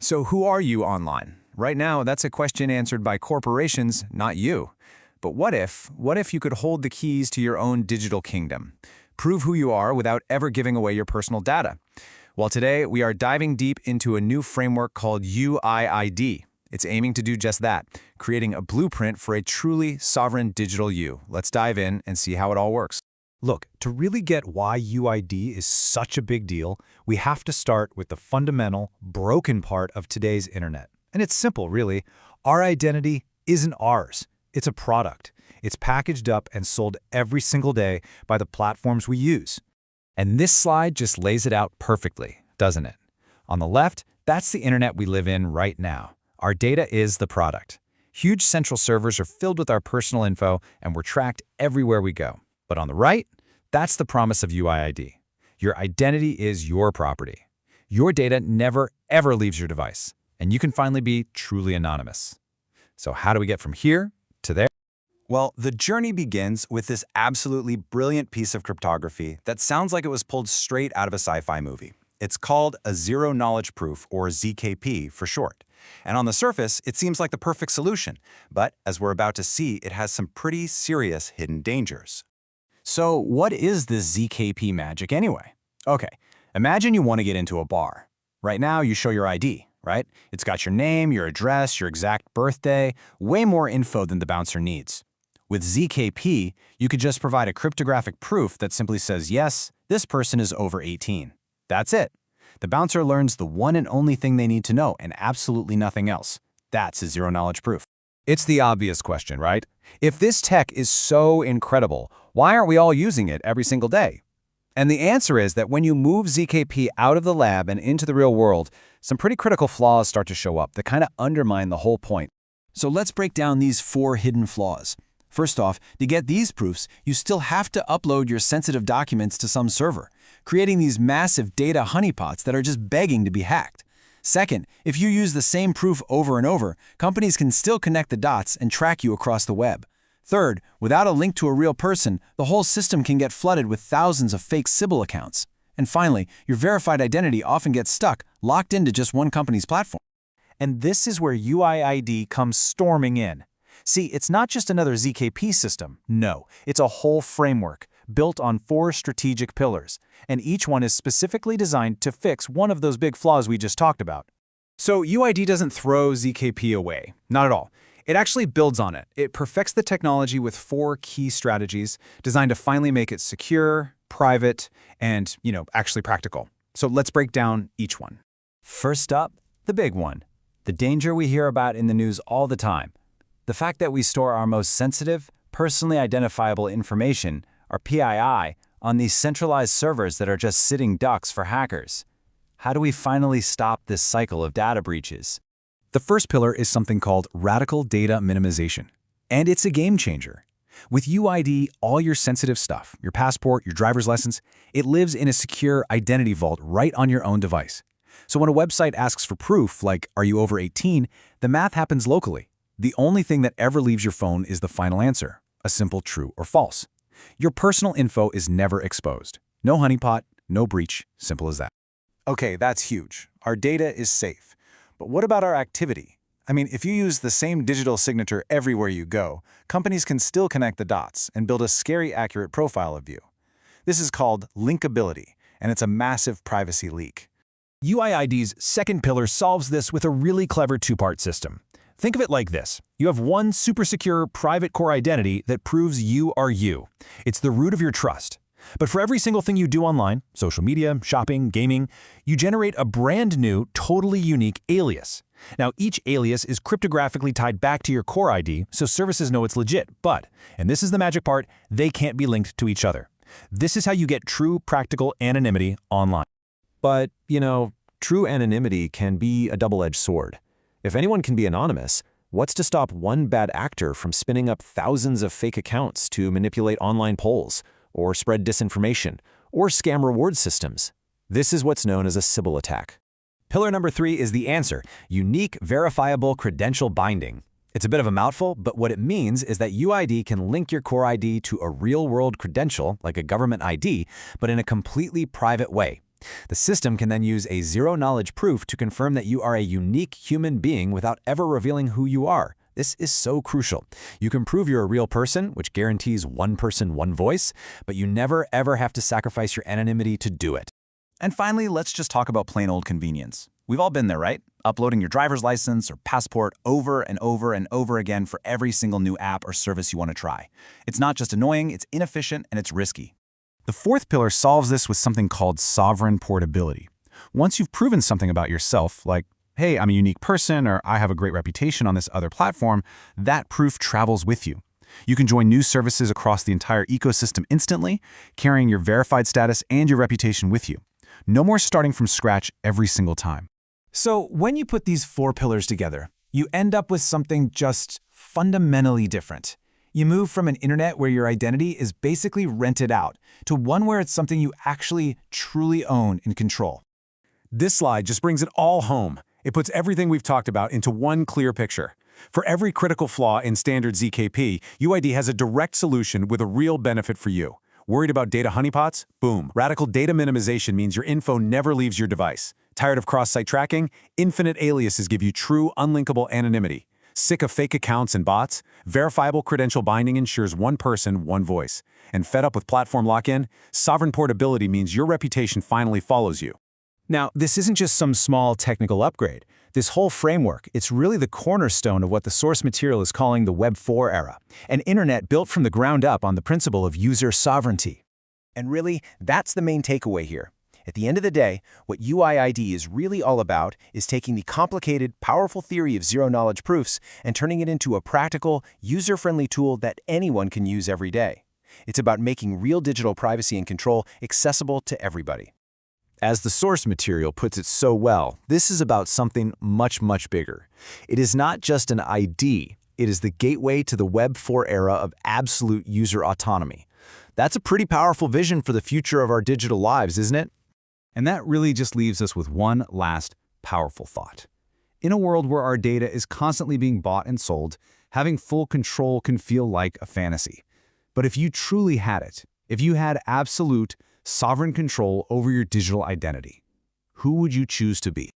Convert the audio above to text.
So who are you online? Right now, that's a question answered by corporations, not you. But what if you could hold the keys to your own digital kingdom? Prove who you are without ever giving away your personal data. Well, today we are diving deep into a new framework called UIID. It's aiming to do just that, creating a blueprint for a truly sovereign digital you. Let's dive in and see how it all works. Look, to really get why UID is such a big deal, we have to start with the fundamental, broken part of today's internet. And it's simple, really. Our identity isn't ours. It's a product. It's packaged up and sold every single day by the platforms we use. And this slide just lays it out perfectly, doesn't it? On the left, that's the internet we live in right now. Our data is the product. Huge central servers are filled with our personal info, and we're tracked everywhere we go. But on the right, that's the promise of UIID. Your identity is your property. Your data never, ever leaves your device, and you can finally be truly anonymous. So how do we get from here to there? Well, the journey begins with this absolutely brilliant piece of cryptography that sounds like it was pulled straight out of a sci-fi movie. It's called a zero-knowledge proof, or ZKP for short. And on the surface, it seems like the perfect solution. But as we're about to see, it has some pretty serious hidden dangers. So what is this ZKP magic anyway? Okay, imagine you want to get into a bar. Right now, you show your ID, right? It's got your name, your address, your exact birthday, way more info than the bouncer needs. With ZKP, you could just provide a cryptographic proof that simply says, yes, this person is over 18. That's it. The bouncer learns the one and only thing they need to know and absolutely nothing else. That's a zero-knowledge proof. It's the obvious question, right? If this tech is so incredible, why aren't we all using it every single day? And the answer is that when you move ZKP out of the lab and into the real world, some pretty critical flaws start to show up that kind of undermine the whole point. So let's break down these 4 hidden flaws. First off, to get these proofs, you still have to upload your sensitive documents to some server, creating these massive data honeypots that are just begging to be hacked. Second, if you use the same proof over and over, companies can still connect the dots and track you across the web. Third, without a link to a real person, the whole system can get flooded with thousands of fake Sybil accounts. And finally, your verified identity often gets stuck, locked into just one company's platform. And this is where UIID comes storming in. See, it's not just another ZKP system. No, it's a whole framework built on 4 strategic pillars, and each one is specifically designed to fix one of those big flaws we just talked about. So UID doesn't throw ZKP away, not at all. It actually builds on it. It perfects the technology with 4 key strategies designed to finally make it secure, private, and, actually practical. So let's break down each one. First up, the big one. The danger we hear about in the news all the time. The fact that we store our most sensitive, personally identifiable information, our PII, on these centralized servers that are just sitting ducks for hackers. How do we finally stop this cycle of data breaches? The first pillar is something called radical data minimization. And it's a game changer. With UID, all your sensitive stuff, your passport, your driver's license, it lives in a secure identity vault right on your own device. So when a website asks for proof, like, are you over 18, the math happens locally. The only thing that ever leaves your phone is the final answer, a simple true or false. Your personal info is never exposed. No honeypot, no breach, simple as that. Okay, that's huge. Our data is safe. But what about our activity? I mean, if you use the same digital signature everywhere you go, companies can still connect the dots and build a scary accurate profile of you. This is called linkability, and it's a massive privacy leak. UIID's second pillar solves this with a really clever 2-part system. Think of it like this. You have one super secure private core identity that proves you are you. It's the root of your trust. But for every single thing you do online, social media, shopping, gaming, you generate a brand new, totally unique alias. Now, each alias is cryptographically tied back to your core ID, so services know it's legit, but, and this is the magic part, they can't be linked to each other. This is how you get true practical anonymity online. But, true anonymity can be a double-edged sword. If anyone can be anonymous, what's to stop one bad actor from spinning up thousands of fake accounts to manipulate online polls, or spread disinformation, or scam reward systems? This is what's known as a Sybil attack. Pillar number 3 is the answer, unique verifiable credential binding. It's a bit of a mouthful, but what it means is that UID can link your core ID to a real-world credential, like a government ID, but in a completely private way. The system can then use a zero-knowledge proof to confirm that you are a unique human being without ever revealing who you are. This is so crucial. You can prove you're a real person, which guarantees one person, one voice, but you never ever have to sacrifice your anonymity to do it. And finally, let's just talk about plain old convenience. We've all been there, right? Uploading your driver's license or passport over and over and over again for every single new app or service you want to try. It's not just annoying, it's inefficient, and it's risky. The fourth pillar solves this with something called sovereign portability. Once you've proven something about yourself, like, hey, I'm a unique person, or I have a great reputation on this other platform, that proof travels with you. You can join new services across the entire ecosystem instantly, carrying your verified status and your reputation with you. No more starting from scratch every single time. So when you put these four pillars together, you end up with something just fundamentally different. You move from an internet where your identity is basically rented out to one where it's something you actually truly own and control. This slide just brings it all home. It puts everything we've talked about into one clear picture. For every critical flaw in standard ZKP, UID has a direct solution with a real benefit for you. Worried about data honeypots? Boom. Radical data minimization means your info never leaves your device. Tired of cross-site tracking? Infinite aliases give you true, unlinkable anonymity. Sick of fake accounts and bots? Verifiable credential binding ensures one person, one voice. And fed up with platform lock-in? Sovereign portability means your reputation finally follows you. Now, this isn't just some small technical upgrade. This whole framework, it's really the cornerstone of what the source material is calling the Web 4 era, an internet built from the ground up on the principle of user sovereignty. And really, that's the main takeaway here. At the end of the day, what UIID is really all about is taking the complicated, powerful theory of zero-knowledge proofs and turning it into a practical, user-friendly tool that anyone can use every day. It's about making real digital privacy and control accessible to everybody. As the source material puts it so well, this is about something much, much bigger. It is not just an ID, it is the gateway to the Web 4 era of absolute user autonomy. That's a pretty powerful vision for the future of our digital lives, isn't it? And that really just leaves us with one last powerful thought. In a world where our data is constantly being bought and sold, having full control can feel like a fantasy. But if you truly had it, if you had absolute, sovereign control over your digital identity, who would you choose to be?